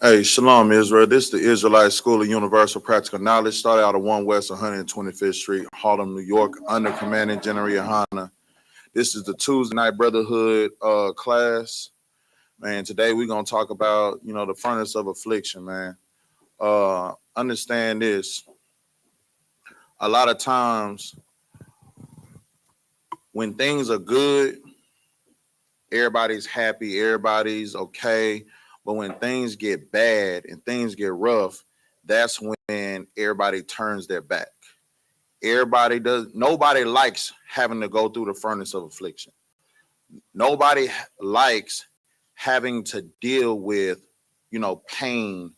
Hey, Shalom, Israel. This is the Israelite School of Universal Practical Knowledge. Started out of 1 West 125th Street, Harlem, New York, under commanding General Yohana. This is the Tuesday night Brotherhood class. Man, today we're going to talk about, the furnace of affliction, man. Understand this. A lot of times when things are good, everybody's happy, everybody's okay. But when things get bad and things get rough, that's when everybody turns their back. Nobody likes having to go through the furnace of affliction. Nobody likes having to deal with, pain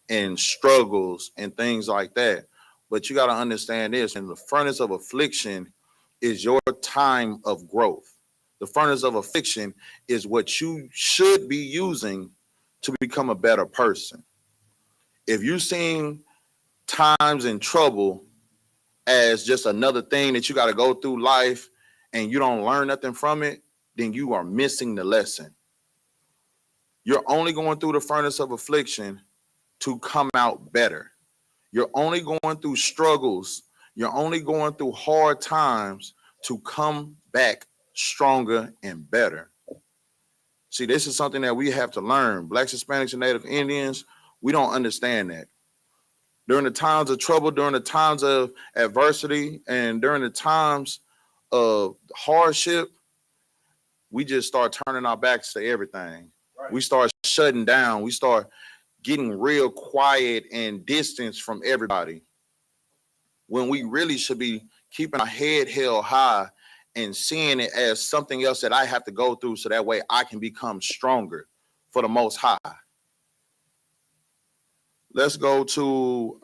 and struggles and things like that. But you got to understand this, and the furnace of affliction is your time of growth. The furnace of affliction is what you should be using to become a better person. If you're seeing times and trouble as just another thing that you got to go through life and you don't learn nothing from it, then you are missing the lesson. You're only going through the furnace of affliction to come out better. You're only going through struggles. You're only going through hard times to come back stronger and better. See, this is something that we have to learn. Blacks, Hispanics, and Native Indians, we don't understand that. During the times of trouble, during the times of adversity, and during the times of hardship, we just start turning our backs to everything. Right. We start shutting down. We start getting real quiet and distance from everybody, when we really should be keeping our head held high and seeing it as something else that I have to go through so that way I can become stronger for the Most High. Let's go to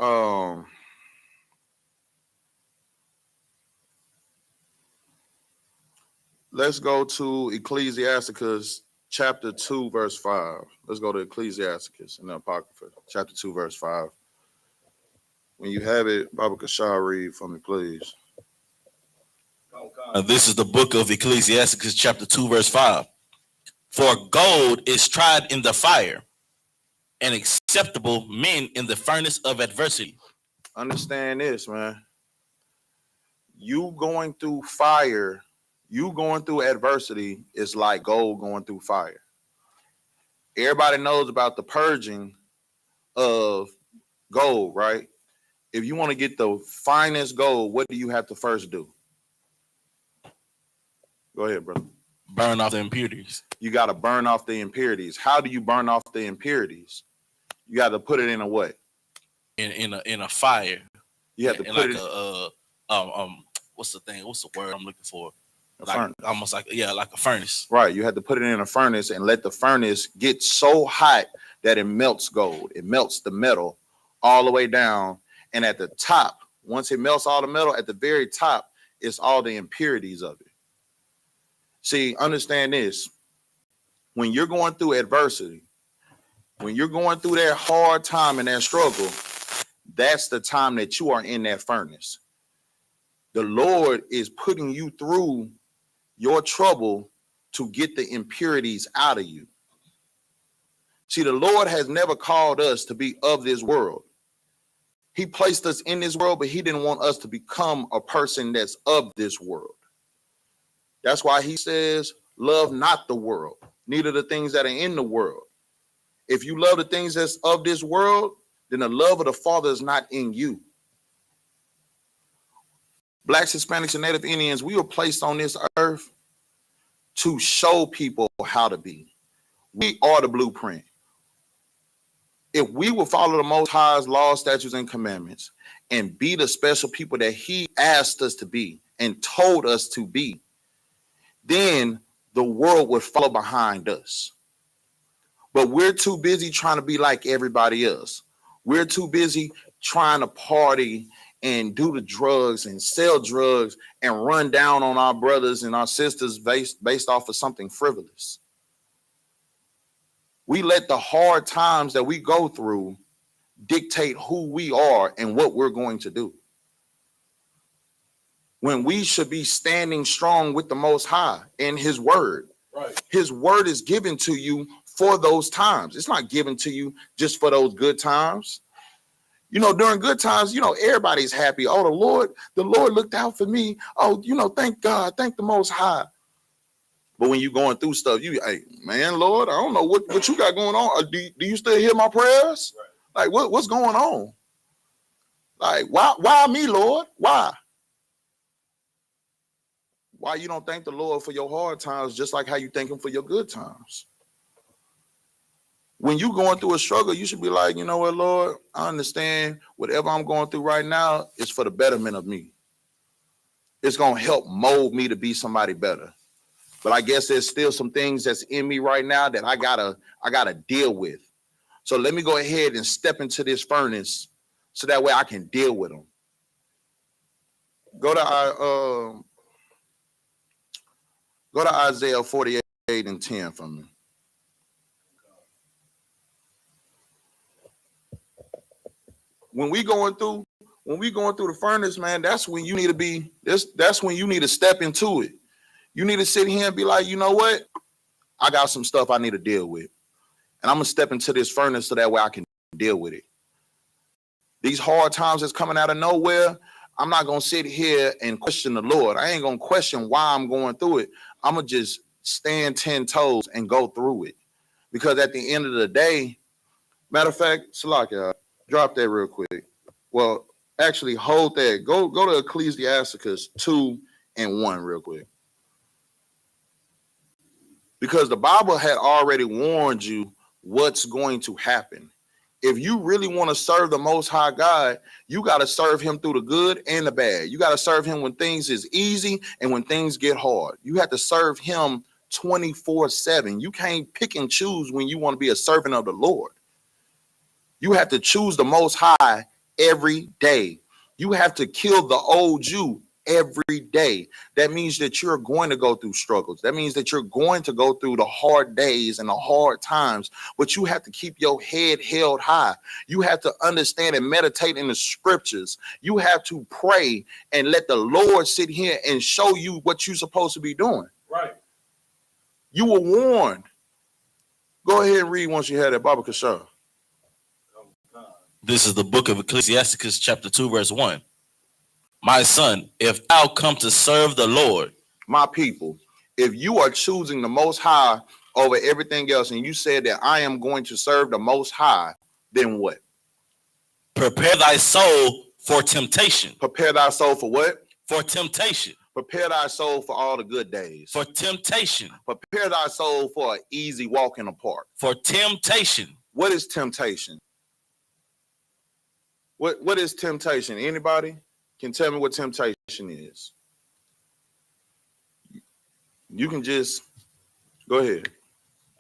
Ecclesiasticus chapter 2, verse 5. Let's go to Ecclesiasticus in the Apocrypha, chapter 2, verse 5. When you have it, Baba Kashar, read for me, please. This is the book of Ecclesiasticus, chapter 2, verse 5. For gold is tried in the fire, and acceptable men in the furnace of adversity. Understand this, man. You going through fire, you going through adversity is like gold going through fire. Everybody knows about the purging of gold, right? If you want to get the finest gold, what do you have to first do? Go ahead, brother. Burn off the impurities. You got to burn off the impurities. How do you burn off the impurities? You got to put it in a what? In a fire. You have to put it what's the thing? What's the word I'm looking for? Furnace. Like a furnace. Right. You have to put it in a furnace and let the furnace get so hot that it melts gold. It melts the metal all the way down. And at the top, once it melts all the metal, at the very top, it's all the impurities of it. See, understand this. When you're going through adversity, when you're going through that hard time and that struggle, that's the time that you are in that furnace. The Lord is putting you through your trouble to get the impurities out of you. See, the Lord has never called us to be of this world. He placed us in this world, but he didn't want us to become a person that's of this world. That's why he says, love not the world, neither the things that are in the world. If you love the things that's of this world, then the love of the Father is not in you. Blacks, Hispanics, and Native Indians, we were placed on this earth to show people how to be. We are the blueprint. If we will follow the Most High's laws, statutes, and commandments and be the special people that he asked us to be and told us to be, then the world would follow behind us. But we're too busy trying to be like everybody else. We're too busy trying to party and do the drugs and sell drugs and run down on our brothers and our sisters based off of something frivolous. We let the hard times that we go through dictate who we are and what we're going to do, when we should be standing strong with the Most High and his word. Right. His word is given to you for those times. It's not given to you just for those good times. You know, during good times, you know, everybody's happy. Oh, the Lord looked out for me. Oh, you know, thank God, thank the Most High. But when you're going through stuff, hey, man, Lord, I don't know what you got going on. Do you still hear my prayers? Right. Like, what's going on? Like, why me, Lord? Why you don't thank the Lord for your hard times just like how you thank him for your good times? When you're going through a struggle, you should be like, you know what, Lord, I understand whatever I'm going through right now is for the betterment of me. It's going to help mold me to be somebody better. But I guess there's still some things that's in me right now that I gotta deal with. So let me go ahead and step into this furnace so that way I can deal with them. Go to Isaiah 48 and 10 for me. When we going through the furnace, man, that's when you need to be. That's when you need to step into it. You need to sit here and be like, you know what? I got some stuff I need to deal with. And I'm going to step into this furnace so that way I can deal with it. These hard times that's coming out of nowhere, I'm not going to sit here and question the Lord. I ain't going to question why I'm going through it. I'm going to just stand 10 toes and go through it. Because at the end of the day, matter of fact, Salaki, drop that real quick. Well, actually, hold that. Go to Ecclesiasticus 2 and 1 real quick. Because the Bible had already warned you what's going to happen. If you really want to serve the Most High God, you got to serve him through the good and the bad. You got to serve him when things is easy and when things get hard. You have to serve him 24/7. You can't pick and choose when you want to be a servant of the Lord. You have to choose the Most High every day. You have to kill the old you every day. That means that you're going to go through struggles. That means that you're going to go through the hard days and the hard times, but you have to keep your head held high. You have to understand and meditate in the scriptures. You have to pray and let the Lord sit here and show you what you're supposed to be doing. Right. You were warned. Go ahead and read once you had that, Baba Kashar. This is the book of Ecclesiasticus, chapter 2, verse 1. My son, if thou come to serve the Lord, my people, if you are choosing the Most High over everything else, and you said that I am going to serve the Most High, then what? Prepare thy soul for temptation. Prepare thy soul for what? For temptation. Prepare thy soul for all the good days. For temptation. Prepare thy soul for an easy walk in the park. For temptation. What is temptation? What is temptation? Anybody can tell me what temptation is? You can just go ahead.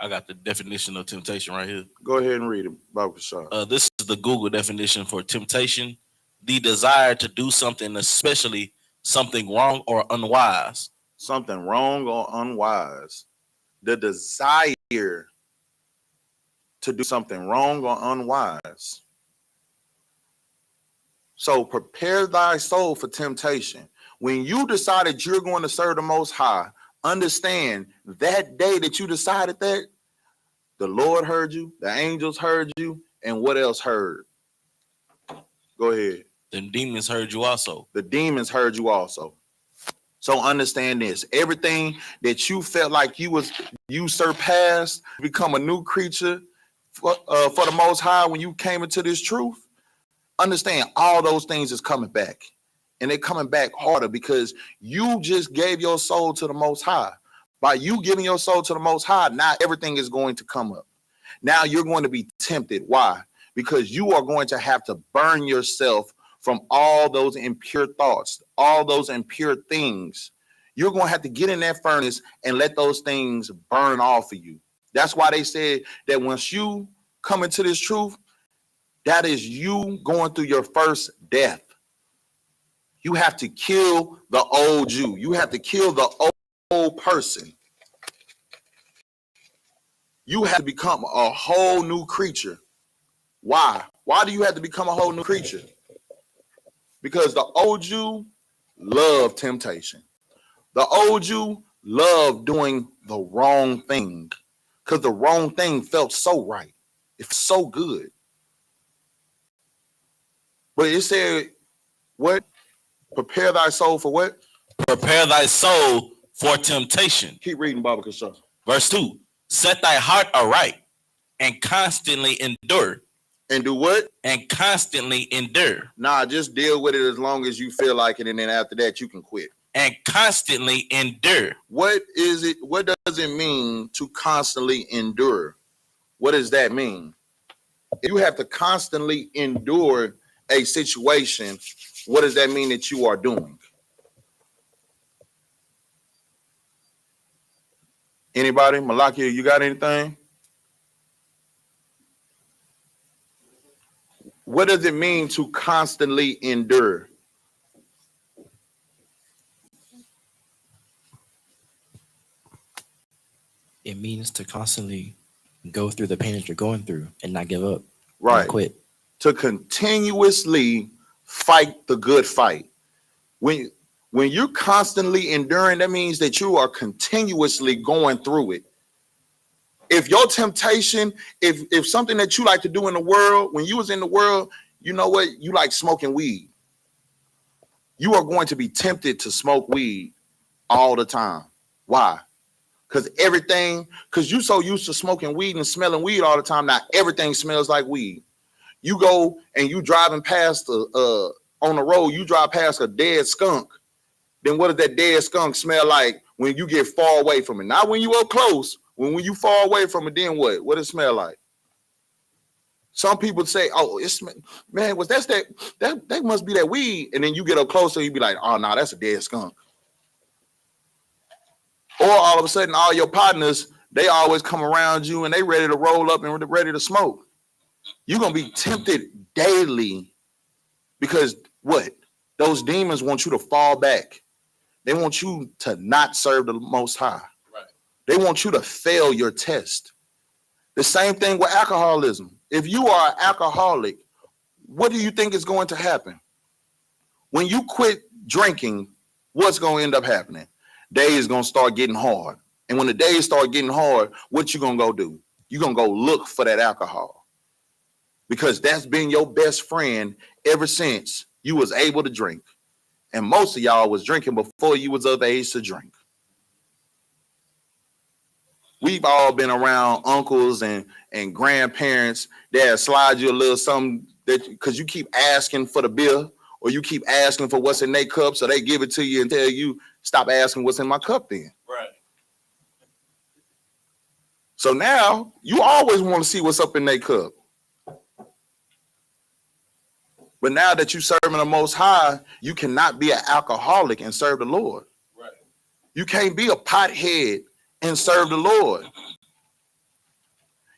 I got the definition of temptation right here. Go ahead and read it, Baba Kashar. This is the Google definition for temptation: the desire to do something, especially something wrong or unwise. Something wrong or unwise. The desire to do something wrong or unwise. So prepare thy soul for temptation. When you decided you're going to serve the Most High, understand that day that you decided that, the Lord heard you, the angels heard you, and what else heard? Go ahead. The demons heard you also. The demons heard you also. So understand this. Everything that you felt like you surpassed, become a new creature for the Most High when you came into this truth. Understand all those things is coming back, and they're coming back harder because you just gave your soul to the Most High. By you giving your soul to the Most High, now everything is going to come up. Now you're going to be tempted. Why? Because you are going to have to burn yourself from all those impure thoughts, all those impure things. You're going to have to get in that furnace and let those things burn off of you. That's why they said that once you come into this truth, that is you going through your first death. You have to kill the old you. You have to kill the old person. You have to become a whole new creature. Why? Why do you have to become a whole new creature? Because the old you loved temptation. The old you loved doing the wrong thing. because the wrong thing felt so right. It felt so good. But it said, what? Prepare thy soul for what? Prepare thy soul for temptation. Keep reading, Baba Kasha. Verse 2. Set thy heart aright and constantly endure. And do what? And constantly endure. Nah, just deal with it as long as you feel like it, and then after that you can quit. And constantly endure. What is it? What does it mean to constantly endure? What does that mean? If you have to constantly endure a situation, what does that mean that you are doing? Anybody? Malakia, you got anything? What does it mean to constantly endure? It means to constantly go through the pain that you're going through and not give up. Right. Not quit. To continuously fight the good fight. When you're constantly enduring, that means that you are continuously going through it. If your temptation, if something that you like to do in the world, when you was in the world, you know what? You like smoking weed. You are going to be tempted to smoke weed all the time. Why? Because you so used to smoking weed and smelling weed all the time. Now everything smells like weed. You go and you driving past on the road, you drive past a dead skunk. Then what does that dead skunk smell like when you get far away from it? Not when you up close. When you far away from it, then what? What does it smell like? Some people say, "Oh, man, was that must be that weed?" And then you get up closer, you be like, "Oh, no, that's a dead skunk." Or all of a sudden, all your partners, they always come around you and they ready to roll up and ready to smoke. You're gonna be tempted daily because what? Those demons want you to fall back. They want you to not serve the Most High. Right. They want you to fail your test. The same thing with alcoholism. If you are an alcoholic, what do you think is going to happen? When you quit drinking, what's going to end up happening? Days going to start getting hard. And when the days start getting hard, what you going to go do? You're going to go look for that alcohol. Because that's been your best friend ever since you was able to drink. And most of y'all was drinking before you was of age to drink. We've all been around uncles and grandparents that slide you a little something that because you keep asking for the bill or you keep asking for what's in their cup, so they give it to you and tell you, stop asking what's in my cup then. Right. So now you always want to see what's up in their cup. But now that you're serving the Most High, you cannot be an alcoholic and serve the Lord. Right. You can't be a pothead and serve the Lord.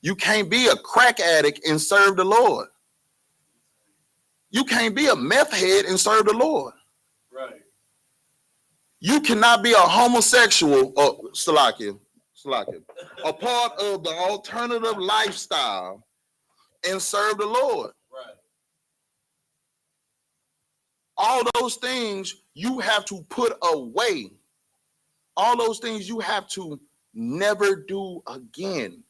You can't be a crack addict and serve the Lord. You can't be a meth head and serve the Lord. Right. You cannot be a homosexual, Salakia, a part of the alternative lifestyle and serve the Lord. Right. All those things you have to put away. All those things you have to never do again.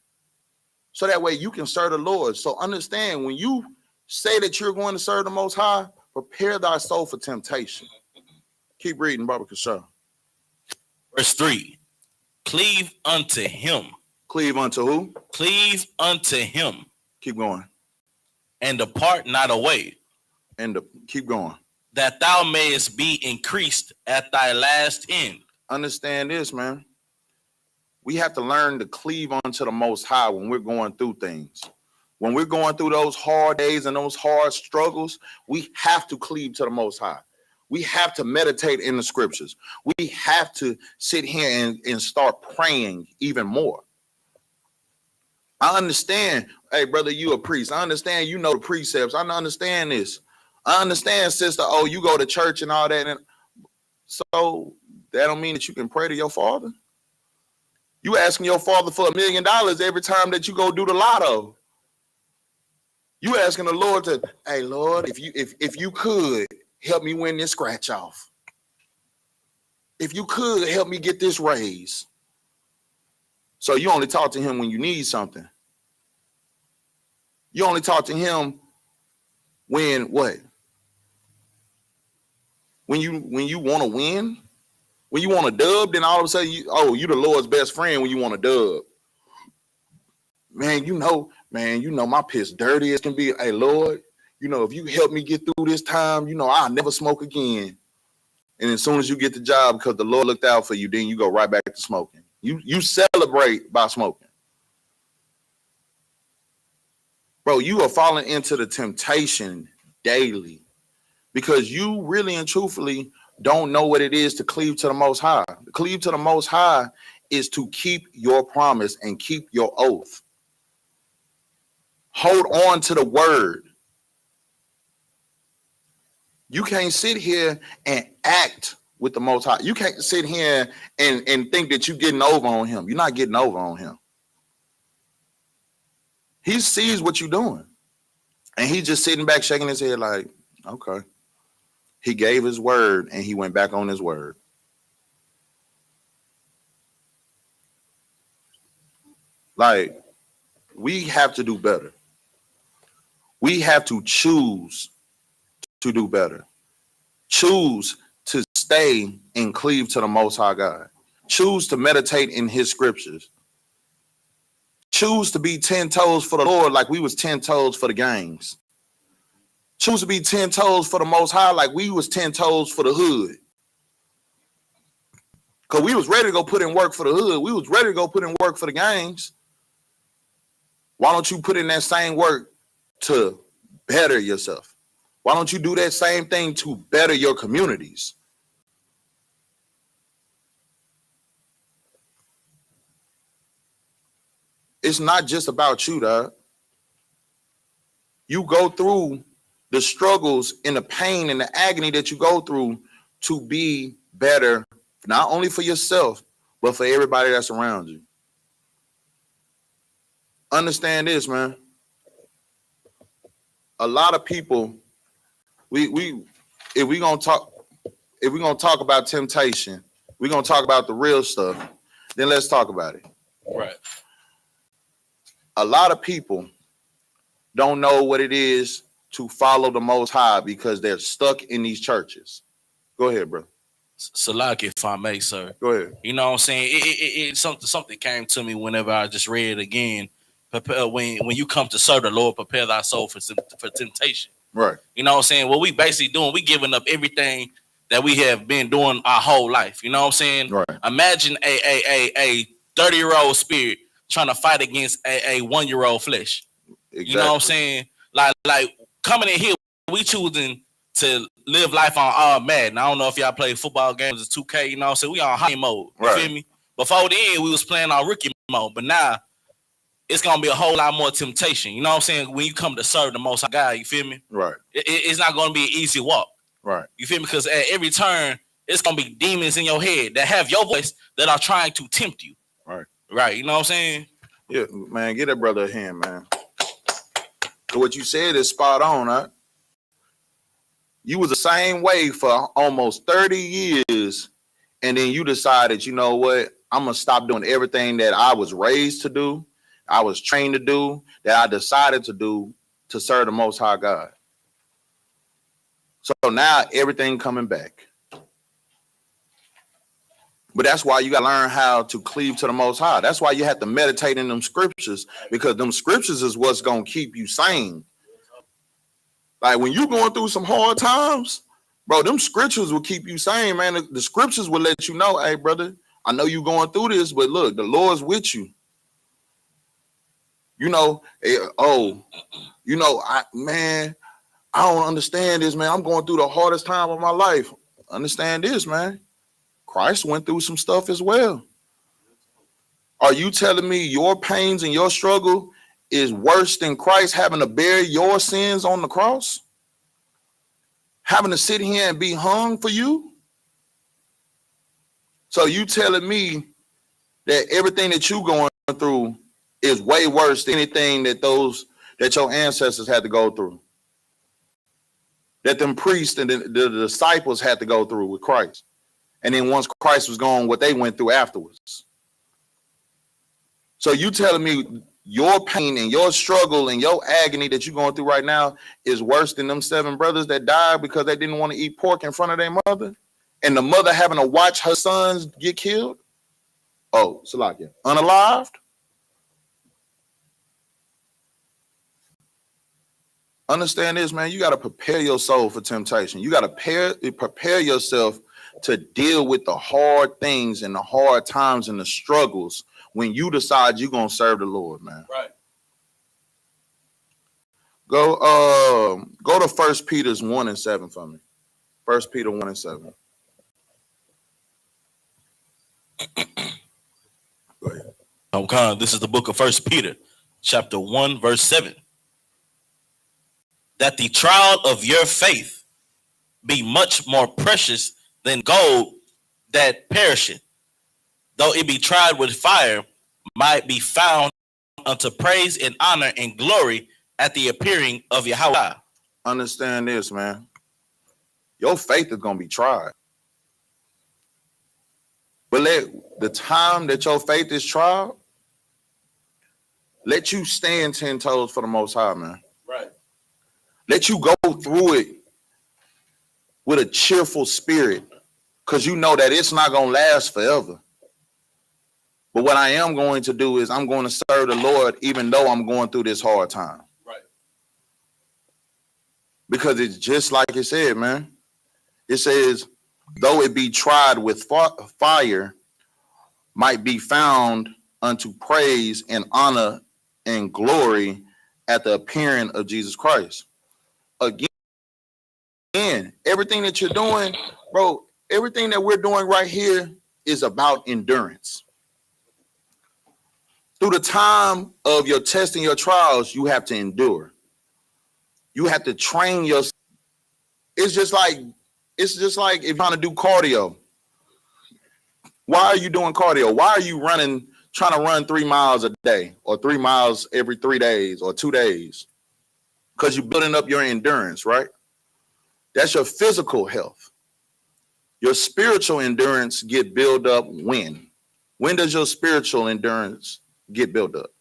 So that way you can serve the Lord. So understand, when you say that you're going to serve the Most High, prepare thy soul for temptation. Keep reading, Baba Kasha. Verse 3. Cleave unto him. Cleave unto who? Cleave unto him. Keep going. And depart not away. And keep going. That thou mayest be increased at thy last end. Understand this, man. We have to learn to cleave unto the Most High when we're going through things. When we're going through those hard days and those hard struggles, we have to cleave to the Most High. We have to meditate in the scriptures. We have to sit here and start praying even more. I understand, hey, brother, you a priest. I understand you know the precepts. I understand this. I understand, sister, oh, you go to church and all that. And so that don't mean that you can pray to your father. You asking your father for $1 million every time that you go do the lotto. You asking the Lord to, hey, Lord, if you could help me win this scratch off. If you could help me get this raise. So you only talk to him when you need something. You only talk to him when what? When you want to win? When you want a dub, then all of a sudden you the Lord's best friend when you want a dub. Man, you know my piss dirty as can be. Hey, Lord, if you help me get through this time, I'll never smoke again. And as soon as you get the job, because the Lord looked out for you, then you go right back to smoking. You celebrate by smoking. Bro, you are falling into the temptation daily because you really and truthfully don't know what it is to cleave to the Most High. To cleave to the Most High is to keep your promise and keep your oath. Hold on to the word. You can't sit here and act with the Most High. You can't sit here and think that you're getting over on him. You're not getting over on him. He sees what you're doing. And he's just sitting back shaking his head like, okay. He gave his word and he went back on his word. Like, we have to do better. We have to choose to do better. Choose to stay and cleave to the Most High God. Choose to meditate in his scriptures. Choose to be 10 toes for the Lord like we was 10 toes for the gangs. Choose to be 10 toes for the Most High like we was 10 toes for the hood. Because we was ready to go put in work for the hood. We was ready to go put in work for the gangs. Why don't you put in that same work to better yourself? Why don't you do that same thing to better your communities? It's not just about you, dog. You go through the struggles and the pain and the agony that you go through to be better, not only for yourself, but for everybody that's around you. Understand this, man. A lot of people, if we're gonna talk about temptation, we're gonna talk about the real stuff, then let's talk about it. Right. A lot of people don't know what it is to follow the Most High because they're stuck in these churches. Go ahead, bro. Salaki, if I may, sir. Go ahead. You know what I'm saying? It something came to me whenever I just read it again. Prepare when you come to serve the Lord, prepare thy soul for temptation. Right. You know what I'm saying? What we basically doing, we giving up everything that we have been doing our whole life. You know what I'm saying? Right. Imagine a 30-year-old spirit trying to fight against a 1-year-old flesh. Exactly. You know what I'm saying? Like coming in here, we choosing to live life on all Madden. I don't know if y'all play football games, it's 2K, you know what I'm saying? We on high mode. You feel me? Before then, we was playing on rookie mode, but now it's gonna be a whole lot more temptation. You know what I'm saying? When you come to serve the Most High God, you feel me? Right. It's not gonna be an easy walk. Right. You feel me? Because at every turn, it's gonna be demons in your head that have your voice that are trying to tempt you. Right. Right. You know what I'm saying? Yeah, man, get that brother a hand, man. So what you said is spot on, huh? You was the same way for almost 30 years, and then you decided, you know what? I'm gonna stop doing everything that I was raised to do, I was trained to do, that I decided to do to serve the Most High God. So now everything coming back. But that's why you got to learn how to cleave to the Most High. That's why you have to meditate in them scriptures, because them scriptures is what's going to keep you sane. Like when you're going through some hard times, bro, them scriptures will keep you sane, man. The scriptures will let you know, hey, brother, I know you're going through this, but look, the Lord's with you. You know, I don't understand this, man. I'm going through the hardest time of my life. Understand this, man. Christ went through some stuff as well. Are you telling me your pains and your struggle is worse than Christ having to bear your sins on the cross? Having to sit here and be hung for you? So you telling me that everything that you going through is way worse than anything that your ancestors had to go through? That them priests and the disciples had to go through with Christ? And then once Christ was gone, what they went through afterwards. So you telling me your pain and your struggle and your agony that you're going through right now is worse than them 7 brothers that died because they didn't want to eat pork in front of their mother? And the mother having to watch her sons get killed? Oh, Salakia. Unalived? Understand this, man. You got to prepare your soul for temptation. You got to prepare yourself to deal with the hard things and the hard times and the struggles when you decide you're going to serve the Lord, man. Right. Go to 1 Peter 1:7 for me. 1 Peter 1:7. Go ahead. This is the book of 1 Peter, chapter 1, verse 7. That the trial of your faith be much more precious than gold that perisheth, though it be tried with fire, might be found unto praise and honor and glory at the appearing of Yahweh. Understand this, man. Your faith is going to be tried. But let the time that your faith is tried, let you stand 10 toes for the Most High, man. Right. Let you go through it with a cheerful spirit, because you know that it's not going to last forever. But what I am going to do is I'm going to serve the Lord even though I'm going through this hard time. Right. Because it's just like it said, man. It says, though it be tried with fire, might be found unto praise and honor and glory at the appearing of Jesus Christ. Again, everything that you're doing, bro, everything that we're doing right here is about endurance. Through the time of your tests and your trials, you have to endure. You have to train yourself. It's just like if you're trying to do cardio. Why are you doing cardio? Why are you trying to run 3 miles a day or 3 miles every 3 days or 2 days? Because you're building up your endurance, right? That's your physical health. Your spiritual endurance get built up when? When does your spiritual endurance get built up?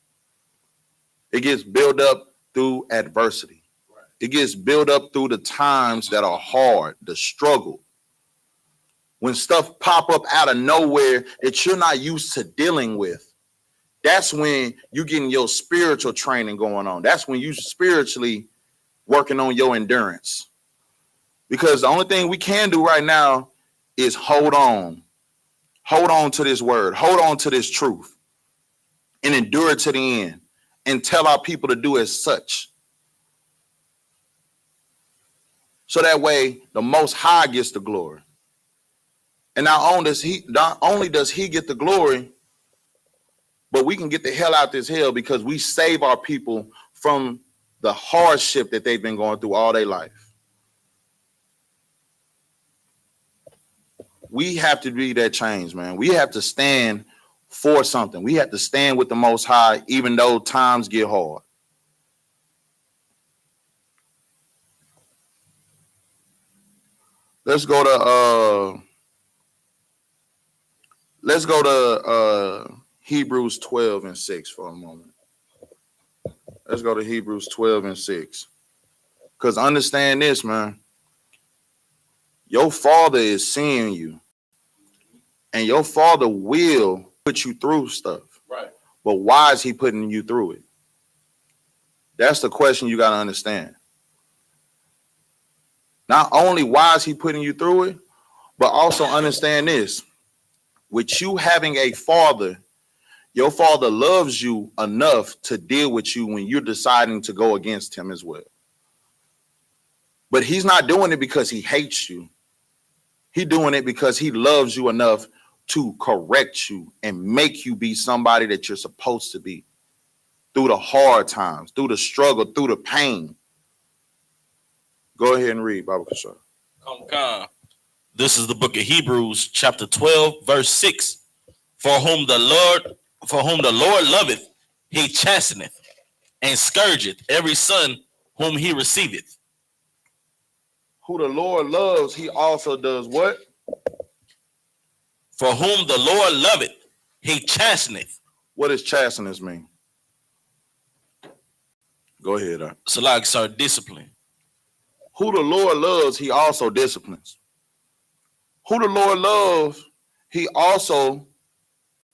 It gets built up through adversity. Right. It gets built up through the times that are hard, the struggle. When stuff pop up out of nowhere that you're not used to dealing with, that's when you're getting your spiritual training going on. That's when you spiritually working on your endurance. Because the only thing we can do right now is hold on. Hold on to this word. Hold on to this truth. And endure it to the end. And tell our people to do as such. So that way, the Most High gets the glory. And not only does he get the glory, but we can get the hell out this hell because we save our people from the hardship that they've been going through all their life. We have to be that change, man. We have to stand for something. We have to stand with the Most High, even though times get hard. Let's go to Hebrews 12:6 for a moment. Let's go to Hebrews 12:6. Because understand this, man. Your Father is seeing you. And your Father will put you through stuff. Right. But why is he putting you through it? That's the question you got to understand. Not only why is he putting you through it, but also understand this. With you having a father, your father loves you enough to deal with you when you're deciding to go against him as well. But he's not doing it because he hates you. He's doing it because he loves you enough to correct you and make you be somebody that you're supposed to be through the hard times, through the struggle, through the pain. Go ahead and read, Baba Kashar. Come. This is the book of Hebrews, chapter 12, verse 6. For whom the Lord loveth, he chasteneth, and scourgeth every son whom he receiveth. Who the Lord loves, he also does what? For whom the Lord loveth, he chasteneth, What does chastenance mean? Go ahead. So like, sir, discipline. Who the Lord loves, he also disciplines. Who the Lord loves, he also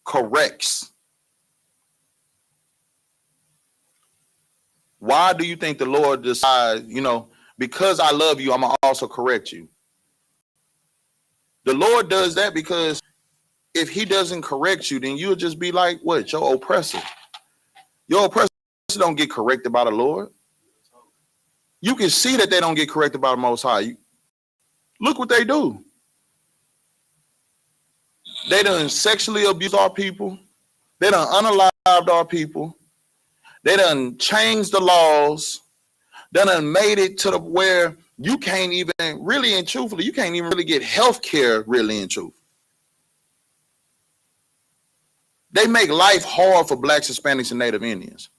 corrects. Why do you think the Lord decides, because I love you, I'm going to also correct you? The Lord does that because if he doesn't correct you, then you'll just be like, what? Your oppressor. Your oppressor don't get corrected by the Lord. You can see that they don't get corrected by the Most High. Look what they do. They done sexually abused our people. They done unalived our people. They done changed the laws. They done made it to the where you can't even really and truthfully, you can't even really get health care really and truth. They make life hard for Blacks, Hispanics, and Native Indians.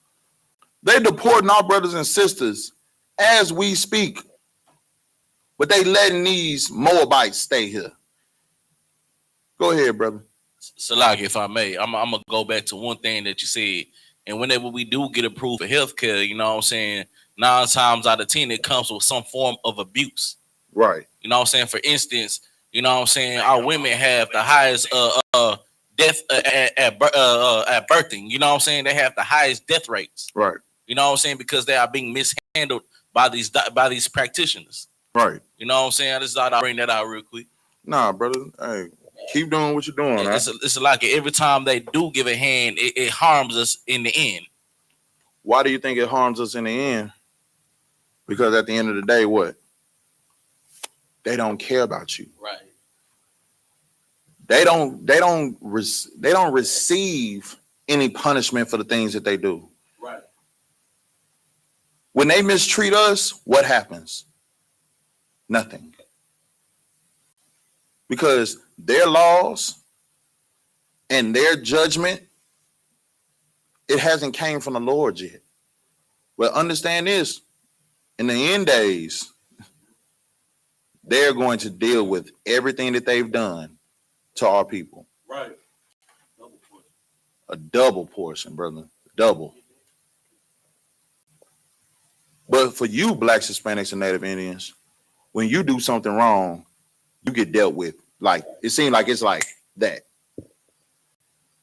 They're deporting our brothers and sisters as we speak, but they letting these Moabites stay here. Go ahead, brother. Salaki, if I may, I'm gonna go back to one thing that you said. And whenever we do get approved for healthcare, you know what I'm saying, 9 times out of 10, it comes with some form of abuse. Right. You know what I'm saying? For instance, you know what I'm saying, our women have the highest death at birthing. You know what I'm saying? They have the highest death rates. Right. You know what I'm saying? Because they are being mishandled by these practitioners. Right. You know what I'm saying? I just thought I'd bring that out real quick. Nah, brother. Hey, keep doing what you're doing. It's like every time they do give a hand, it harms us in the end. Why do you think it harms us in the end? Because at the end of the day, what? They don't care about you. Right. They don't receive any punishment for the things that they do. Right. When they mistreat us, what happens? Nothing. Because their laws and their judgment, it hasn't came from the Lord yet. Well, understand this, in the end days, they're going to deal with everything that they've done to our people. Right. A double portion, brother. Double. But for you, Blacks, Hispanics, and Native Indians, when you do something wrong, you get dealt with. Like, it seems like it's like that.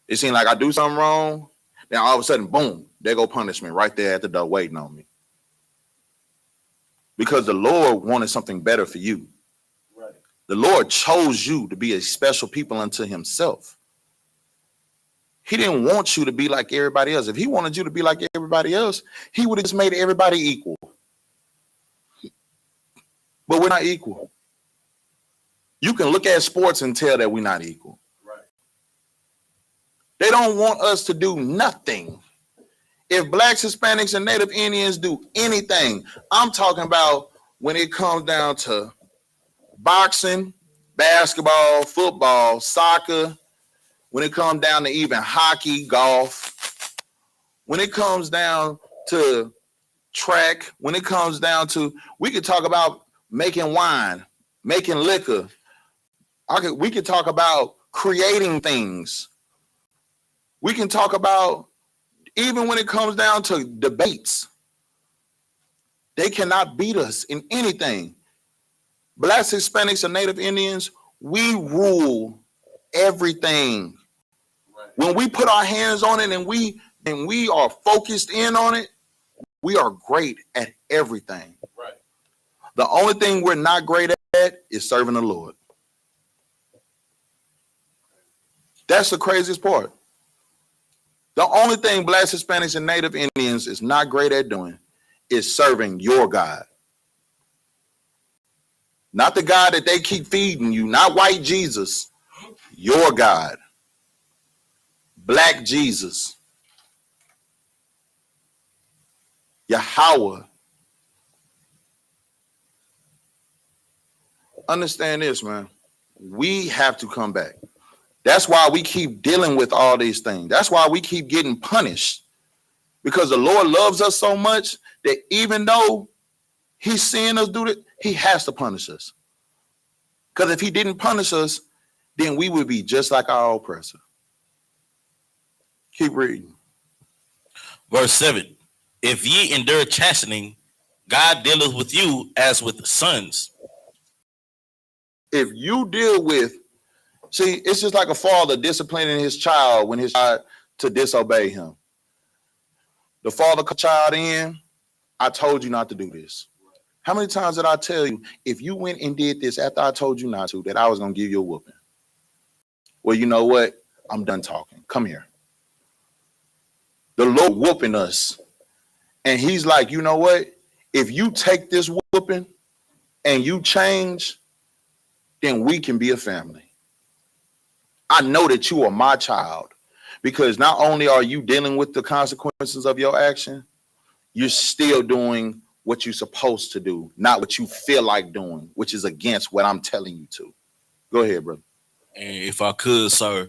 It seems like I do something wrong, then all of a sudden, boom, there go punishment right there at the door waiting on me. Because the Lord wanted something better for you. Right. The Lord chose you to be a special people unto himself. He didn't want you to be like everybody else. If he wanted you to be like everybody else, he would have just made everybody equal. But we're not equal. You can look at sports and tell that we're not equal. Right. They don't want us to do nothing. If Blacks, Hispanics, and Native Indians do anything, I'm talking about when it comes down to boxing, basketball, football, soccer, when it comes down to even hockey, golf, when it comes down to track, when it comes down to, we could talk about making wine, making liquor. We could talk about creating things. We can talk about, even when it comes down to debates, they cannot beat us in anything. Blacks, Hispanics, and Native Indians, we rule everything. Right. When we put our hands on it and we are focused in on it, we are great at everything. Right. The only thing we're not great at is serving the Lord. That's the craziest part. The only thing Blacks, Hispanics, and Native Indians is not great at doing is serving your God. Not the God that they keep feeding you, not white Jesus, your God. Black Jesus. Yahweh. Understand this, man. We have to come back. That's why we keep dealing with all these things. That's why we keep getting punished. Because the Lord loves us so much that even though he's seeing us do it, he has to punish us. Because if he didn't punish us, then we would be just like our oppressor. Keep reading. Verse 7. If ye endure chastening, God dealeth with you as with sons. If you deal with, see, it's just like a father disciplining his child when his child to disobey him. The father called child in, I told you not to do this. How many times did I tell you, if you went and did this after I told you not to, that I was going to give you a whooping? Well, you know what? I'm done talking. Come here. The Lord whooping us. And he's like, you know what? If you take this whooping and you change, then we can be a family. I know that you are my child, because not only are you dealing with the consequences of your action, you're still doing what you're supposed to do, not what you feel like doing, which is against what I'm telling you to. Go ahead, brother. And if I could, sir,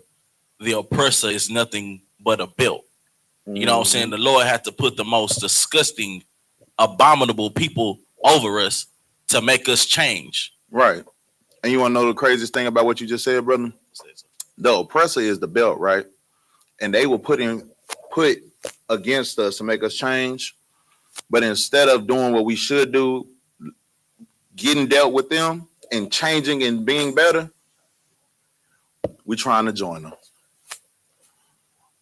the oppressor is nothing but a belt. You know what I'm saying? The Lord had to put the most disgusting, abominable people over us to make us change. Right. And you want to know the craziest thing about what you just said, brother? The oppressor is the belt, right? And they will put against us to make us change. But instead of doing what we should do, getting dealt with them and changing and being better, we're trying to join them.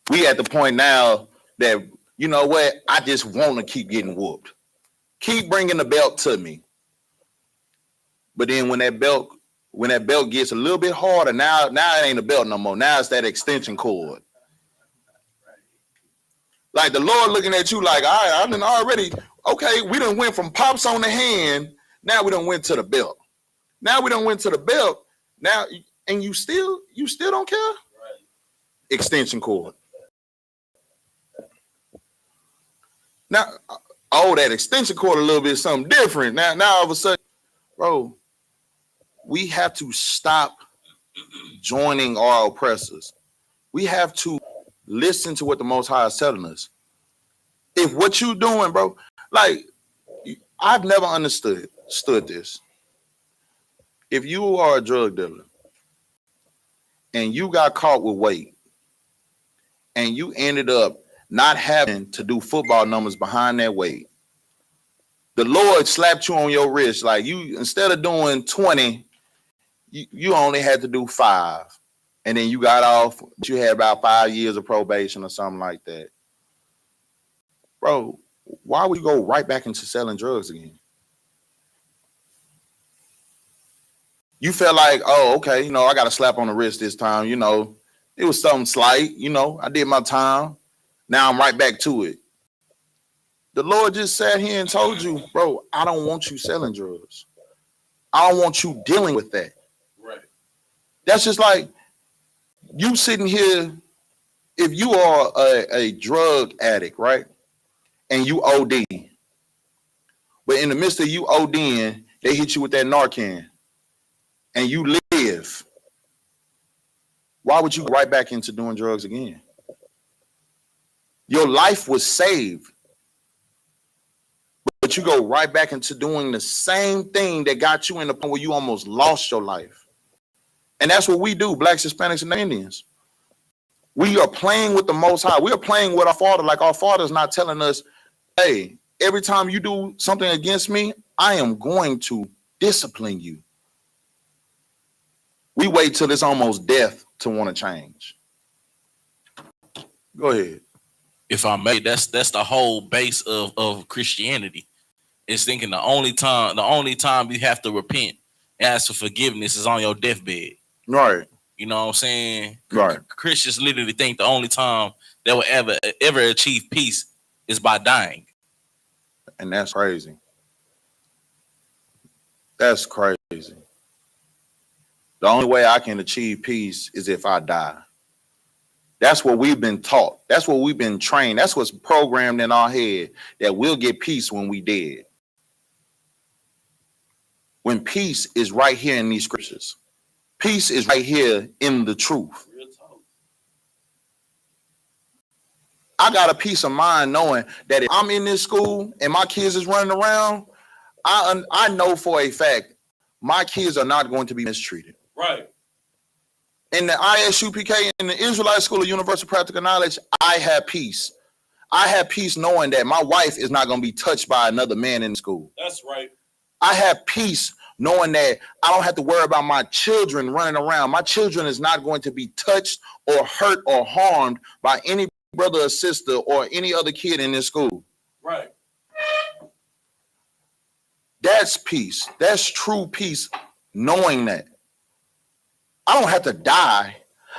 We at the point now that, you know what, I just want to keep getting whooped. Keep bringing the belt to me. But then when that belt gets a little bit harder, now it ain't a belt no more. Now it's that extension cord. Like the Lord looking at you like, all right, I done already, okay, we done went from pops on the hand, now we done went to the belt. Now we done went to the belt, now, and you still don't care? Right. Extension cord. Now, that extension cord a little bit something different. Now all of a sudden, bro, we have to stop joining our oppressors. We have to listen to what the Most High is telling us. If what you doing, bro, like, I've never understood this. If you are a drug dealer and you got caught with weight and you ended up not having to do football numbers behind that weight, the Lord slapped you on your wrist. Like, you, instead of doing 20, you only had to do 5. And then you got off, you had about 5 years of probation or something like that. Bro, why would you go right back into selling drugs again? You felt like, oh, okay, I got a slap on the wrist this time. It was something slight. I did my time. Now I'm right back to it. The Lord just sat here and told you, bro, I don't want you selling drugs. I don't want you dealing with that. Right. That's just like you sitting here, if you are a drug addict, right? And you OD. But in the midst of you ODing, they hit you with that Narcan. And you live. Why would you go right back into doing drugs again? Your life was saved. But you go right back into doing the same thing that got you in the point where you almost lost your life. And that's what we do, Blacks, Hispanics, and Indians. We are playing with the Most High. We are playing with our Father, like our Father is not telling us, hey, every time you do something against me, I am going to discipline you. We wait till it's almost death to want to change. Go ahead. If I may, that's the whole base of Christianity. It's thinking the only time you have to repent, ask for forgiveness is on your deathbed. Right. You know what I'm saying? Right. Christians literally think the only time they will ever achieve peace is by dying. And that's crazy. That's crazy. The only way I can achieve peace is if I die. That's what we've been taught. That's what we've been trained. That's what's programmed in our head, that we'll get peace when we dead. When peace is right here in these scriptures. Peace is right here in the truth. I got a peace of mind knowing that if I'm in this school and my kids is running around, I know for a fact my kids are not going to be mistreated. Right. In the ISUPK, in the Israelite School of Universal Practical Knowledge, I had peace. I had peace knowing that my wife is not going to be touched by another man in school. That's right. I have peace knowing that I don't have to worry about my children running around. My children is not going to be touched or hurt or harmed by any brother or sister or any other kid in this school. Right. That's peace. That's true peace, knowing that. I don't have to die.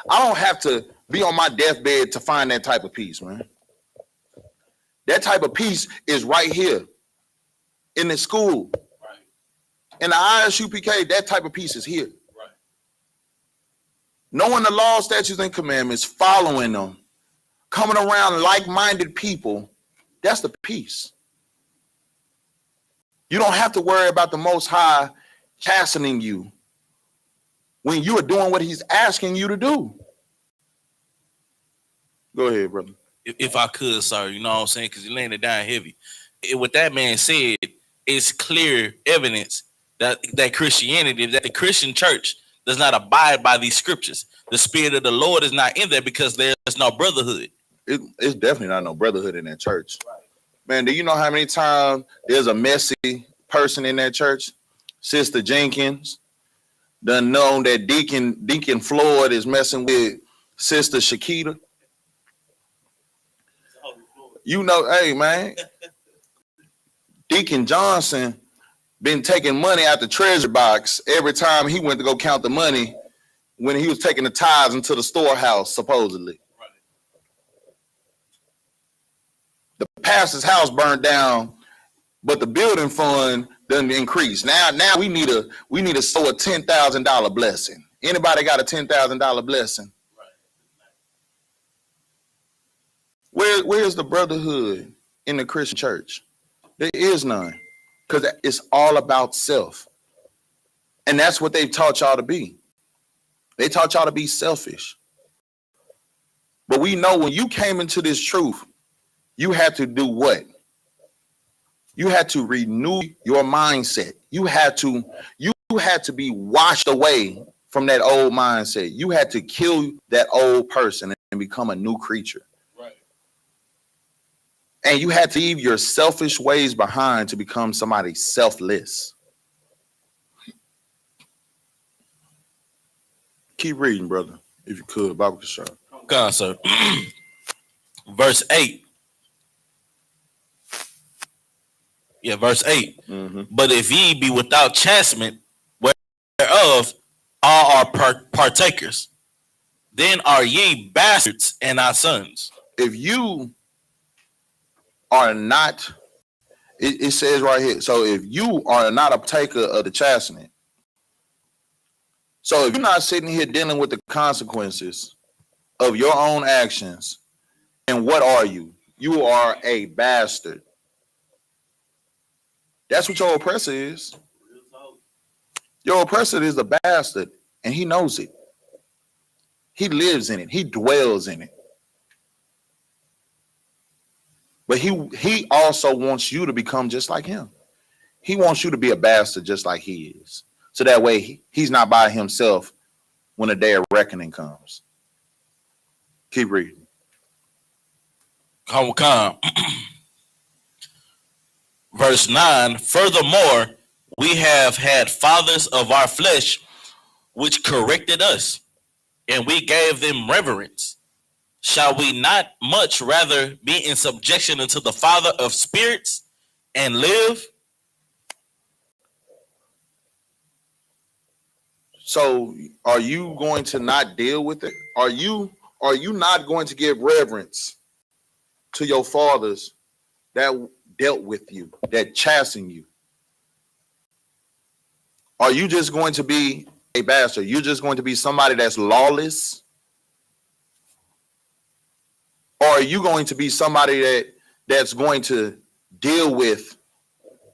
I don't have to be on my deathbed to find that type of peace, man. That type of peace is right here in the school. Right. In the ISUPK, that type of peace is here. Right. Knowing the law, statutes, and commandments, following them, coming around like-minded people, that's the peace. You don't have to worry about the Most High chastening you when you are doing what he's asking you to do. Go ahead, brother. If I could, sir, you know what I'm saying? Because you're laying it down heavy. What that man said is clear evidence that Christianity, that the Christian church does not abide by these scriptures. The Spirit of the Lord is not in there because there's no brotherhood. It's definitely not no brotherhood in that church. Right. Man, do you know how many times there's a messy person in that church? Sister Jenkins done known that Deacon Floyd is messing with Sister Shakita. You know, hey, man, Deacon Johnson been taking money out the treasure box every time he went to go count the money when he was taking the tithes into the storehouse, supposedly. Right. The pastor's house burned down, but the building fund doesn't increase. Now we need to sow a $10,000 blessing. Anybody got a $10,000 blessing? Where's the brotherhood in the Christian church? There is none, because it's all about self. And that's what they've taught y'all to be. They taught y'all to be selfish. But we know when you came into this truth, you had to do what? You had to renew your mindset. You had to be washed away from that old mindset. You had to kill that old person and become a new creature. And you had to leave your selfish ways behind to become somebody selfless. Keep reading, brother, if you could, Bible Kashar. God, sir. Verse 8. Yeah, verse 8. Mm-hmm. But if ye be without chastisement, whereof all are partakers, then are ye bastards and not sons. If you are not, it says right here, so if you are not a partaker of the chastening, so if you're not sitting here dealing with the consequences of your own actions, then what are you? You are a bastard. That's what your oppressor is. Your oppressor is a bastard, and he knows it. He lives in it. He dwells in it. But he also wants you to become just like him. He wants you to be a bastard just like he is. So that way he's not by himself when the day of reckoning comes. Keep reading. Come. Verse 9, furthermore, we have had fathers of our flesh which corrected us, and we gave them reverence. Shall we not much rather be in subjection unto the Father of spirits and live? So are you going to not deal with it? Are you not going to give reverence to your fathers that dealt with you, that chastened you? Are you just going to be a bastard? You're just going to be somebody that's lawless? Or are you going to be somebody that's going to deal with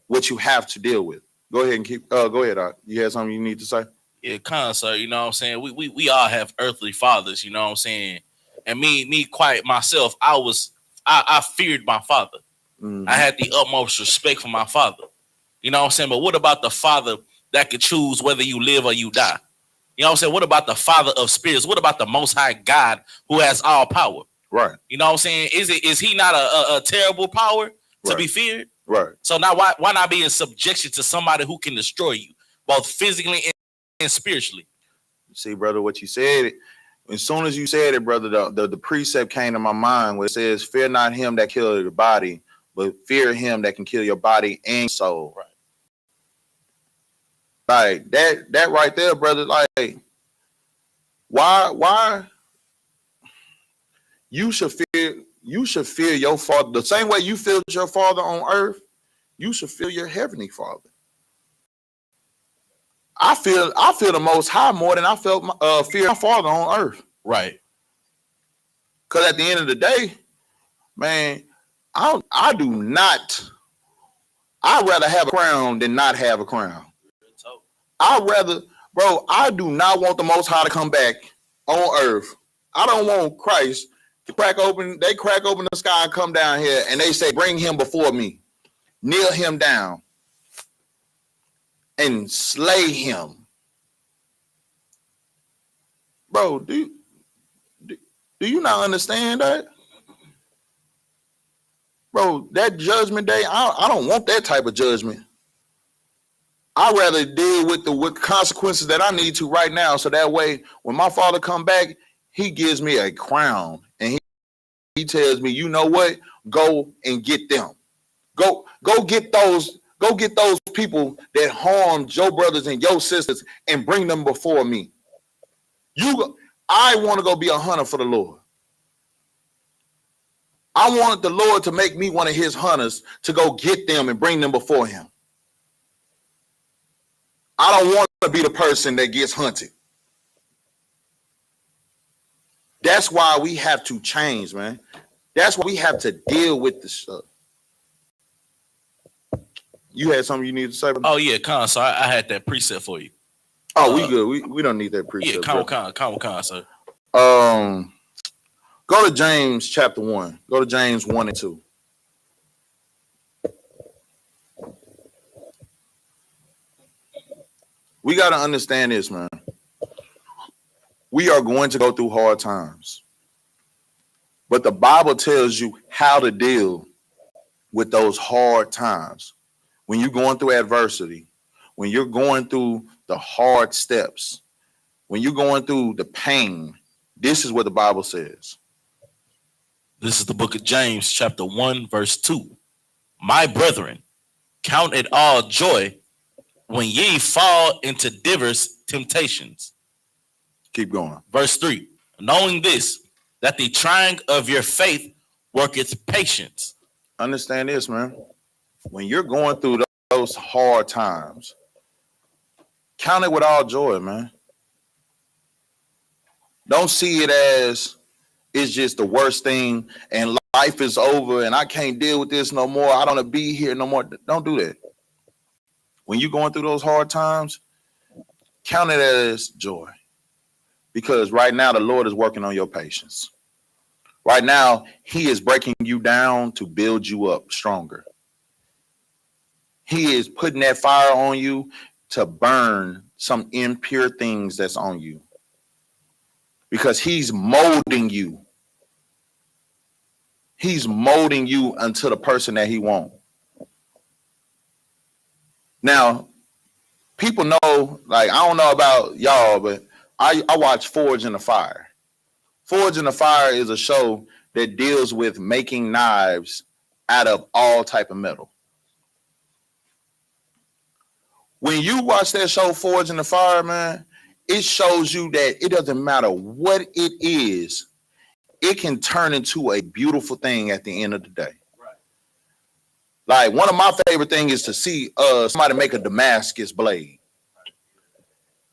what you have to deal with? Go ahead and go ahead. You have something you need to say? Yeah, sir. You know what I'm saying? We all have earthly fathers, you know what I'm saying? And me quite myself, I feared my father. Mm-hmm. I had the utmost respect for my father. You know what I'm saying? But what about the father that could choose whether you live or you die? You know what I'm saying? What about the Father of spirits? What about the Most High God who has all power? Right. You know what I'm saying? Is he not a terrible power to Right. be feared? Right. So now why not be in subjection to somebody who can destroy you, both physically and spiritually? See, brother, what you said, as soon as you said it, brother, the precept came to my mind where it says, fear not him that kills your body, but fear him that can kill your body and soul. Right. Like that right there, brother, like why you should fear your father the same way you feared your father on earth. You should fear your heavenly Father. I feel the Most High more than I felt fear my Father on earth. Right. Because at the end of the day, man, I do not. I'd rather have a crown than not have a crown. I do not want the Most High to come back on earth. I don't want Christ to crack open the sky and come down here and they say, bring him before me, kneel him down and slay him. Bro, do you not understand that? Bro, that judgment day, I don't want that type of judgment. I'd rather deal with the consequences that I need to right now. So that way, when my father come back, he gives me a crown. And he tells me, you know what? Go and get them. Go get those people that harmed your brothers and your sisters and bring them before me. I want to go be a hunter for the Lord. I wanted the Lord to make me one of his hunters to go get them and bring them before him. I don't want to be the person that gets hunted. That's why we have to change, man. That's why we have to deal with this stuff. You had something you needed to say? Oh yeah, Con. So I had that preset for you. Oh, we good. We don't need that preset. Yeah, Con, sir. Go to James chapter 1. Go to James 1 and 2. We got to understand this, man. We are going to go through hard times. But the Bible tells you how to deal with those hard times. When you're going through adversity, when you're going through the hard steps, when you're going through the pain, this is what the Bible says. This is the book of James, chapter 1, verse 2. My brethren, count it all joy when ye fall into divers temptations. Keep going. Verse 3. Knowing this, that the trying of your faith worketh patience. Understand this, man. When you're going through those hard times, count it with all joy, man. Don't see it as it's just the worst thing and life is over and I can't deal with this no more. I don't want to be here no more. Don't do that. When you're going through those hard times, count it as joy. Because right now the Lord is working on your patience. Right now, he is breaking you down to build you up stronger. He is putting that fire on you to burn some impure things that's on you. Because he's molding you. He's molding you unto the person that he wants. Now, people know, like, I don't know about y'all, but I watch Forge in the Fire. Forge in the Fire is a show that deals with making knives out of all type of metal. When you watch that show, Forge in the Fire, man, it shows you that it doesn't matter what it is, it can turn into a beautiful thing at the end of the day. Right. Like, one of my favorite things is to see somebody make a Damascus blade.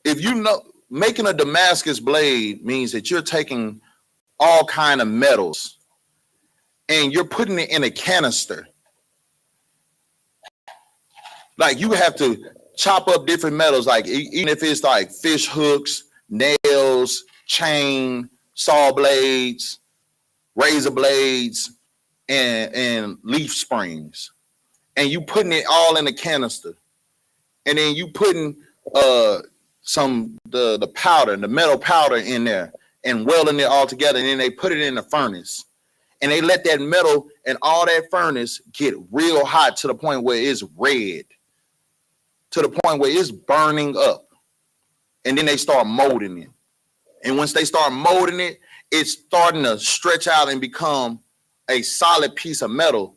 If you know, making a Damascus blade means that you're taking all kind of metals and you're putting it in a canister. Like, you have to chop up different metals, like even if it's like fish hooks, nails, chain, saw blades, razor blades, and leaf springs. And you putting it all in a canister. And then you putting the powder, the metal powder in there, and welding it all together, and then they put it in the furnace, and they let that metal and all that furnace get real hot to the point where it's red, to the point where it's burning up, and then they start molding it. And once they start molding it, it's starting to stretch out and become a solid piece of metal.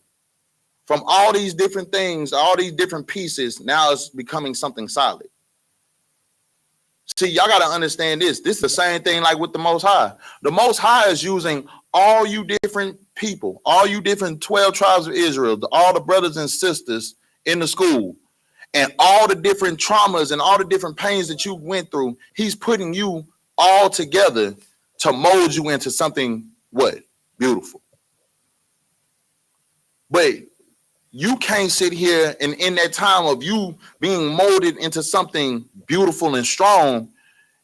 From all these different things, all these different pieces, now it's becoming something solid. See, y'all got to understand this. This is the same thing like with the Most High. The Most High is using all you different people, all you different 12 tribes of Israel, all the brothers and sisters in the school, and all the different traumas and all the different pains that you went through. He's putting you all together to mold you into something, what? Beautiful. But you can't sit here and in that time of you being molded into something beautiful and strong,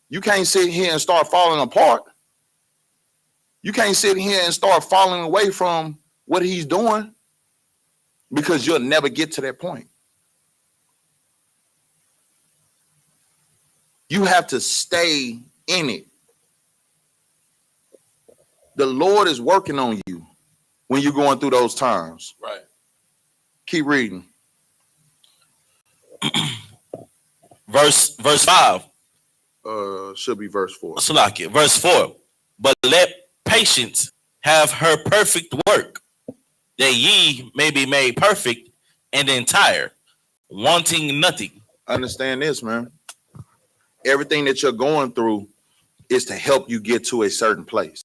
you can't sit here and start falling apart. You can't sit here and start falling away from what he's doing, because you'll never get to that point. You have to stay in it. The Lord is working on you when you're going through those times. Right. Keep reading. Verse 5. Should be verse 4. Salakia. Verse 4. But let patience have her perfect work, that ye may be made perfect and entire, wanting nothing. Understand this, man. Everything that you're going through is to help you get to a certain place.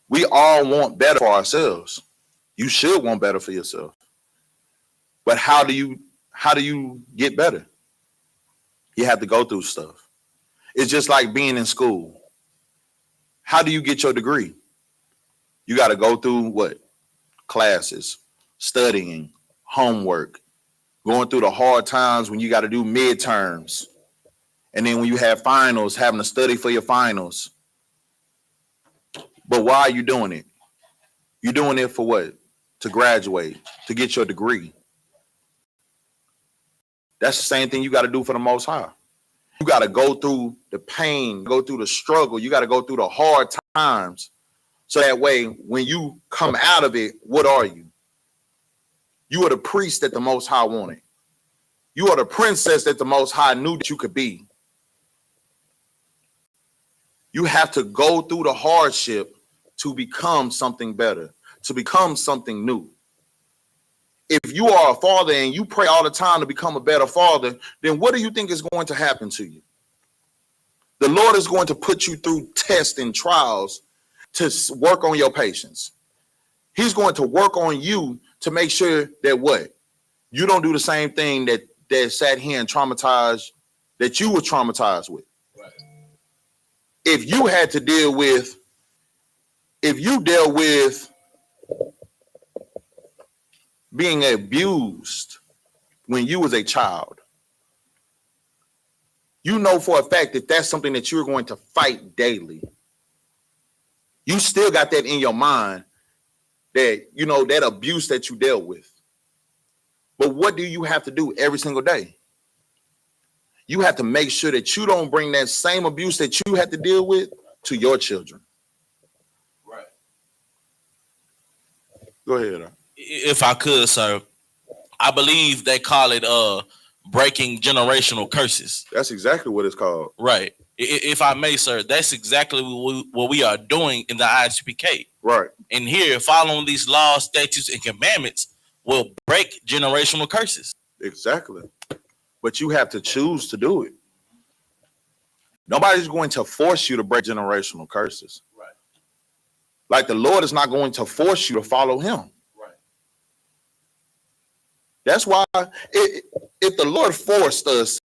We all want better for ourselves. You should want better for yourself. But how do you get better? You have to go through stuff. It's just like being in school. How do you get your degree? You got to go through what? Classes, studying, homework, going through the hard times when you got to do midterms. And then when you have finals, having to study for your finals. But why are you doing it? You're doing it for what? To graduate, to get your degree. That's the same thing you got to do for the Most High. You got to go through the pain, go through the struggle. You got to go through the hard times. So that way, when you come out of it, what are you? You are the priest that the Most High wanted. You are the princess that the Most High knew that you could be. You have to go through the hardship to become something better, to become something new. If you are a father and you pray all the time to become a better father, then what do you think is going to happen to you? The Lord is going to put you through tests and trials to work on your patience. He's going to work on you to make sure that what? You don't do the same thing that sat here and traumatized, that you were traumatized with. Right. If you dealt with being abused when you was a child, you know for a fact that that's something that you're going to fight daily. You still got that in your mind, that, you know, that abuse that you dealt with. But what do you have to do every single day? You have to make sure that you don't bring that same abuse that you had to deal with to your children. Right. Go ahead. If I could, sir, I believe they call it breaking generational curses. That's exactly what it's called. Right. If I may, sir, that's exactly what we are doing in the Isupk. Right. And here, following these laws, statutes, and commandments will break generational curses. Exactly. But you have to choose to do it. Nobody's going to force you to break generational curses. Right. Like the Lord is not going to force you to follow him. Right. That's why if the Lord forced us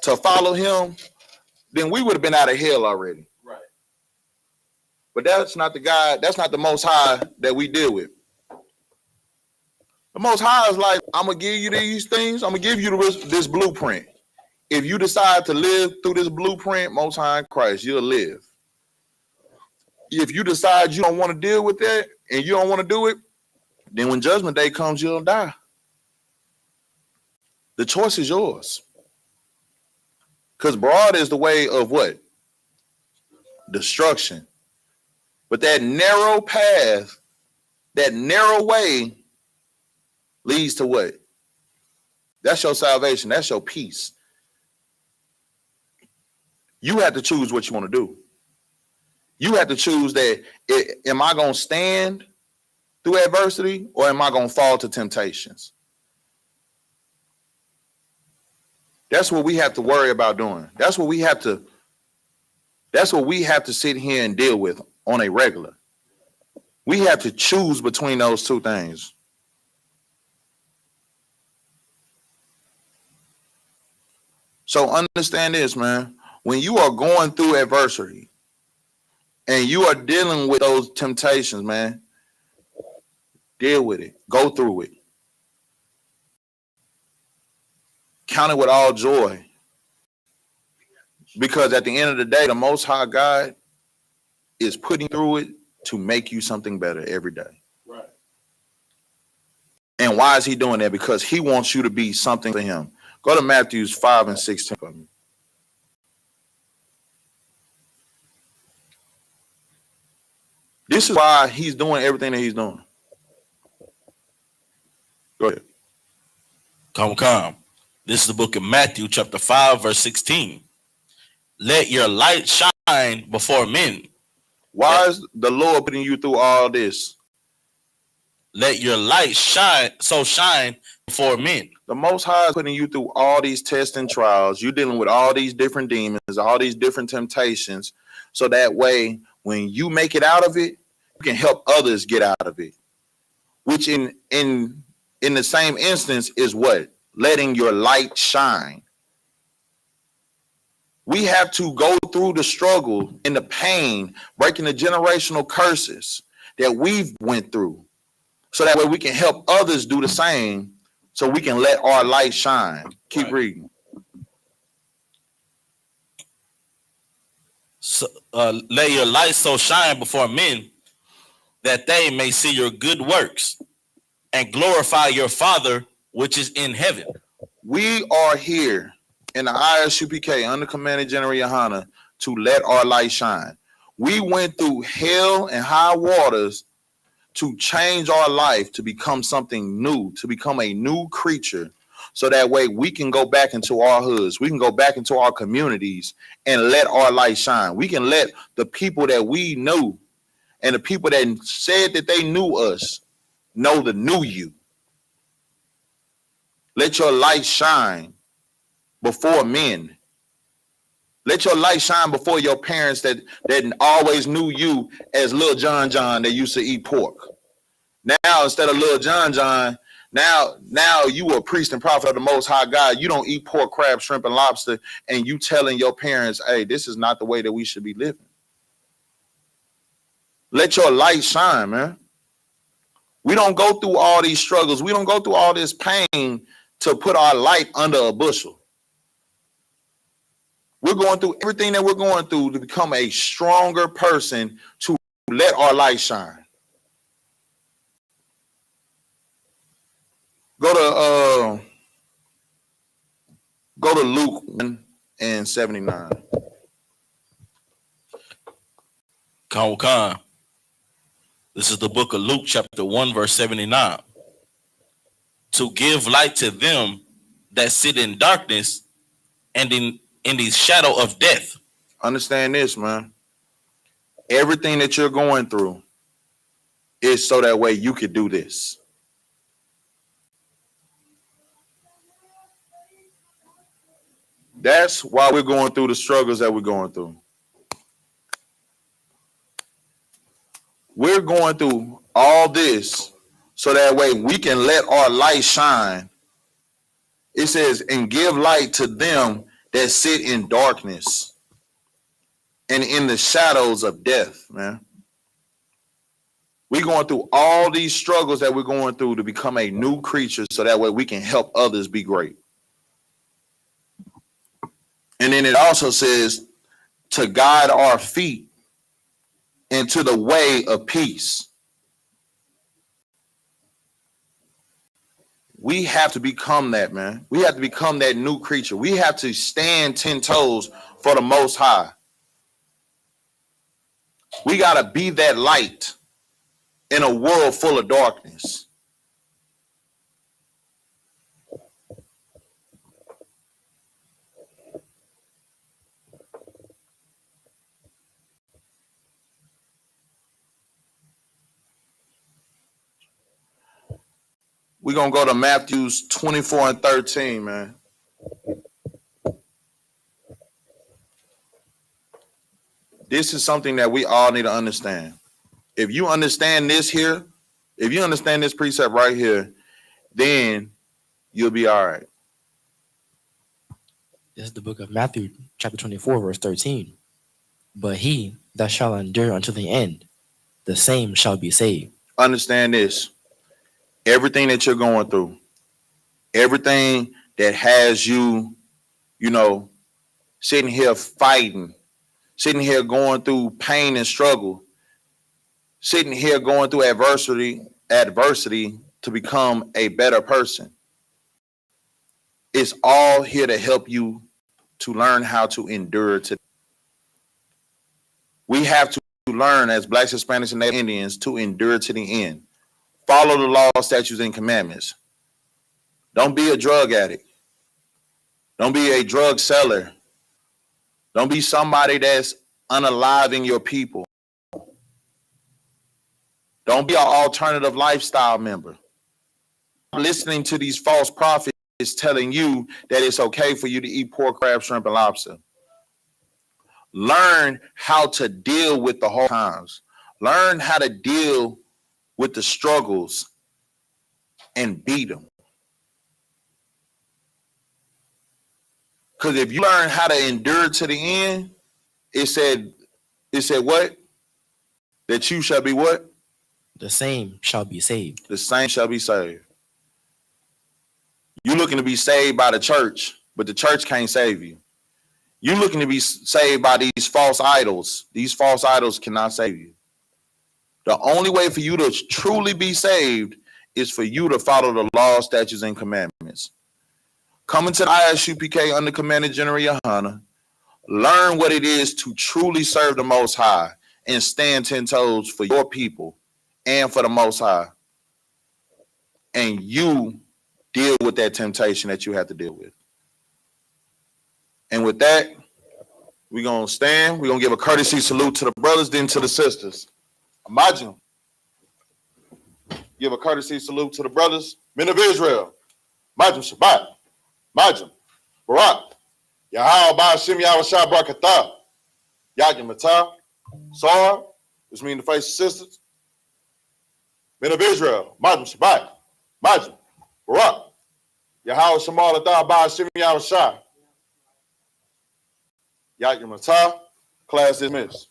to follow him, then we would have been out of hell already. Right. But that's not the God, that's not the Most High that we deal with. The Most High is like, I'm going to give you these things. I'm going to give you this blueprint. If you decide to live through this blueprint, Most High in Christ, you'll live. If you decide you don't want to deal with that and you don't want to do it, then when judgment day comes, you'll die. The choice is yours. Because broad is the way of what? Destruction. But that narrow path, that narrow way leads to what? That's your salvation. That's your peace. You have to choose what you want to do. You have to choose that, am I going to stand through adversity or am I going to fall to temptations? That's what we have to worry about doing. That's what we have to sit here and deal with on a regular. We have to choose between those two things. So understand this, man. When you are going through adversity and you are dealing with those temptations, man, deal with it. Go through it. Count it with all joy. Because at the end of the day, the Most High God is putting through it to make you something better every day. Right. And why is he doing that? Because he wants you to be something for him. Go to Matthew 5 and 16 for me. This is why he's doing everything that he's doing. Go ahead. Come. This is the book of Matthew, chapter 5, verse 16. Let your light shine before men. Why is the Lord putting you through all this? Let your light shine before men. The Most High is putting you through all these tests and trials. You're dealing with all these different demons, all these different temptations. So that way, when you make it out of it, you can help others get out of it. Which in the same instance is what? Letting your light shine. We have to go through the struggle and the pain, breaking the generational curses that we've went through. So that way we can help others do the same, so we can let our light shine. Keep reading. So, let your light so shine before men that they may see your good works and glorify your Father which is in heaven. We are here in the Isupk under Commander General Yohana to let our light shine. We went through hell and high waters to change our life, to become something new, to become a new creature. So that way we can go back into our hoods. We can go back into our communities and let our light shine. We can let the people that we knew and the people that said that they knew us know the new you. Let your light shine before men. Let your light shine before your parents that always knew you as Lil John that used to eat pork. Now, instead of Lil John, now you a priest and prophet of the Most High God. You don't eat pork, crab, shrimp, and lobster, and you telling your parents, hey, this is not the way that we should be living. Let your light shine, man. We don't go through all these struggles. We don't go through all this pain to put our light under a bushel. We're going through everything that we're going through to become a stronger person, to let our light shine. Go to Luke 1 and 79. Come. This is the book of Luke, chapter 1, verse 79. To give light to them that sit in darkness and in the shadow of death. Understand this, man. Everything that you're going through is so that way you could do this. That's why we're going through the struggles that we're going through. We're going through all this so that way we can let our light shine. It says, and give light to them that sit in darkness and in the shadows of death, man. We're going through all these struggles that we're going through to become a new creature so that way we can help others be great. And then it also says to guide our feet into the way of peace. We have to become that, man. We have to become that new creature. We have to stand 10 toes for the Most High. We got to be that light in a world full of darkness. We're going to go to Matthews 24 and 13, man. This is something that we all need to understand. If you understand this here, if you understand this precept right here, then you'll be all right. This is the book of Matthew, chapter 24, verse 13. But he that shall endure unto the end, the same shall be saved. Understand this. Everything that you're going through, everything that has you, sitting here fighting, sitting here going through pain and struggle, sitting here going through adversity to become a better person. It's all here to help you to learn how to endure. We have to learn as Blacks, Hispanics, and Indians to endure to the end. Follow the law, statutes, and commandments. Don't be a drug addict. Don't be a drug seller. Don't be somebody that's unaliving your people. Don't be an alternative lifestyle member. Listening to these false prophets telling you that it's okay for you to eat pork, crab, shrimp, and lobster. Learn how to deal with the hard times. Learn how to deal with the struggles and beat them. Because if you learn how to endure to the end, it said what? That you shall be what? The same shall be saved. The same shall be saved. You're looking to be saved by the church, but the church can't save you. You're looking to be saved by these false idols. These false idols cannot save you. The only way for you to truly be saved is for you to follow the law, statutes, and commandments. Come into the Isupk under Commander General Yohana. Learn what it is to truly serve the Most High and stand 10 toes for your people and for the Most High. And you deal with that temptation that you have to deal with. And with that, we're going to stand. We're going to give a courtesy salute to the brothers, then to the sisters. Imagine. Give a courtesy salute to the brothers, men of Israel. Imagine Shabbat. Imagine. Barak. Yahal Ba'ashim Yahweh Barakatah. Yakim Matah. Sar, which means the face of sisters. Men of Israel. Imagine Shabbat. Imagine. Barak. Yahweh Shamal Atah Ba'ashim Yahweh. Yakim Matah. Class dismissed.